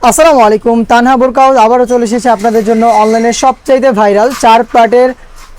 আসসালামু আলাইকুম। তানহা বোরকা হাউস আবারও চলে এসেছে আপনাদের জন্য অনলাইনে সবচাইতে ভাইরাল 4 পার্টের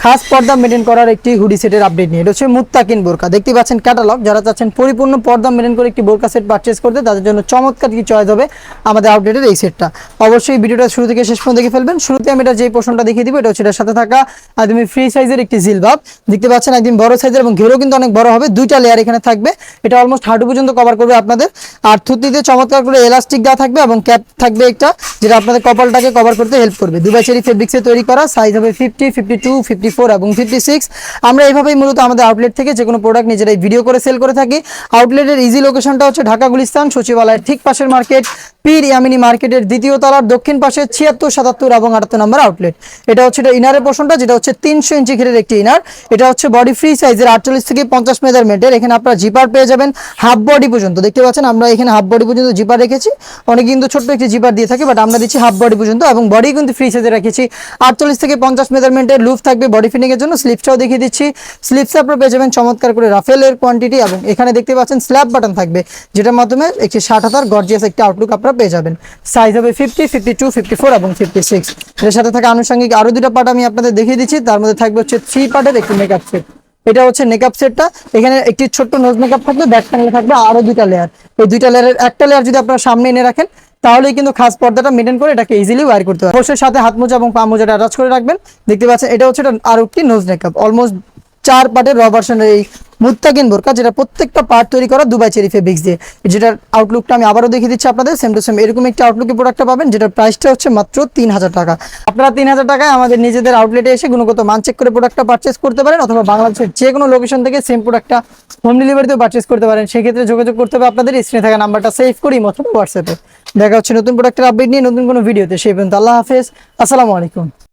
খাস পর্দা মেনটেন করার একটি হুডি সেটের আপডেট নিয়ে। এটা হচ্ছে মুত্তাকিন বোরকা। দেখতে পাচ্ছেন ক্যাটালগ। যারা চাচ্ছেন পরিপূর্ণ পর্দা মেনটেন করে একটি বোরকা সেট পারচেজ করতে, তাদের জন্য চমৎকার কি চয়েস হবে আমাদের আপডেটের এই সেটটা। অবশ্যই ভিডিওটা শুরু থেকে শেষ পর্যন্ত দেখে ফেলবেন। শুরুতে আমি এটা যে পোর্শনটা দেখিয়ে দিব, এটা হচ্ছে এটার সাথে থাকা একদমই ফ্রি সাইজের একটি জিলবাব। দেখতে পাচ্ছেন একদম বড় সাইজের এবং ঘেরও কিন্তু অনেক বড় হবে। দুইটা লেয়ার এখানে থাকবে। এটা অলমোস্ট হাঁটু পর্যন্ত কভার করবে আপনাদের। আর থুতনিতে চমৎকার করে এলাস্টিক দেওয়া থাকবে এবং ক্যাপ থাকবে একটা, যেটা আপনাদের কপালটাকে কভার করতে হেল্প করবে। দুবাই চেরি ফেব্রিক্সে তৈরি করা। সাইজ হবে 50, 52, 54 এবং 56। আমরা এইভাবেই মূলত আমাদের আউটলেট থেকে যে কোনো প্রোডাক্ট নিজেরাই ভিডিও করে সেল করে থাকি। আউটলেটের ইজি লোকেশনটা হচ্ছে ঢাকা গুলিস্তান সচিবালয়ের ঠিক পাশের মার্কেট, পীর ইয়ামিনী মার্কেটের দ্বিতীয় তলার দক্ষিণ পাশে 76, 77 এবং 78 নম্বর আউটলেট। এটা হচ্ছে এটা ইনারের পোর্শনটা, যেটা হচ্ছে 300 ইঞ্চি ঘেরের একটি ইনার। এটা হচ্ছে বডি ফ্রি সাইজের 48 থেকে 50 মেজারমেন্টের। এখানে আপনারা জিপার পেয়ে যাবেন হাফ বডি পর্যন্ত। দেখতে পাচ্ছেন আমরা এখানে হাফ বডি পর্যন্ত জিপার রেখেছি। অনেকে কিন্তু ছোট্ট একটি জিপার দিয়ে থাকে, বাট আমরা দিচ্ছি হাফ বডি পর্যন্ত এবং বডি কিন্তু ফ্রি সাইজে রেখেছি। 48 থেকে 50 মেজারমেন্টের লুপ থাকবে বডি ফিটিং এর জন্য। স্লিপসটাও দেখিয়ে দিচ্ছি। স্লিপসে আপনারা পেয়ে যাবেন চমৎকার করে রাফেলের কোয়ান্টিটি এবং এখানে দেখতে পাচ্ছেন স্ল্যাব বাটন থাকবে, যেটার মাধ্যমে একটি 60,000 গর্জিয়াস একটা আউটলুক আপনারা পেয়ে যাবেন। সাইজ হবে 50, 52, 54 এবং 56। এর সাথে থাকা আনুষঙ্গিক আরো দুটো পার্ট আমি আপনাদের দেখিয়ে দিচ্ছি। তার মধ্যে থাকবে হচ্ছে 3 পার্টের একটি মেকআপ সেট। এটা হচ্ছে মেকআপ সেটটা। এখানে একটি ছোট্ট নোজ মেকআপ থাকবে, ব্যাক প্যানেলে থাকবে আরো দুইটা লেয়ার। এই দুইটা লেয়ারের একটা লেয়ার যদি আপনারা সামনে এনে রাখেন, তাহলেই কিন্তু খাস পর্দাটা মেনটেন করে এটাকে ইজিলি ওয়্যার করতে পারবেন। অবশ্যই সাথে হাত মোজা এবং পা মোজাটা অ্যাটাচ করে রাখবেন। দেখতে পাচ্ছেন এটা হচ্ছে আরো একটি নোজ মেকআপ। অলমোস্ট 4 পার্টের র ভার্সনের এই মুত্তাকিন বোরকা, যেটা প্রত্যেকটা পার্ট তৈরি করা দুবাই চেরি ফেব্রিক্স দিয়ে। যেটার আউটলুকটা আমি আবারও দেখিয়ে দিচ্ছি আপনাদের। সেম টু সেম এরকম একটা আউটলুকে প্রোডাক্টটা পাবেন, যেটার প্রাইসটা হচ্ছে মাত্র 3000 টাকা। আপনারা 3000 টাকায় আমাদের নিজেদের আউটলেটে এসে গুণগত মান চেক করে প্রোডাক্টটা পারচেস করতে পারেন, অথবা বাংলাদেশের যে কোনো লোকেশন থেকে সেম প্রোডাক্টটা হোম ডেলিভারিতেও পারচেস করতে পারেন। সেক্ষেত্রে যোগাযোগ করতে হবে আপনাদের স্ক্রিনে থাকা নাম্বারটা সেভ করি অথবা হোয়াটসঅ্যাপে। দেখা হচ্ছে নতুন প্রোডাক্টের আপডেট নিয়ে নতুন কোনো ভিডিওতে। সেই পর্যন্ত আল্লাহ হাফেজ, আসসালামু আলাইকুম।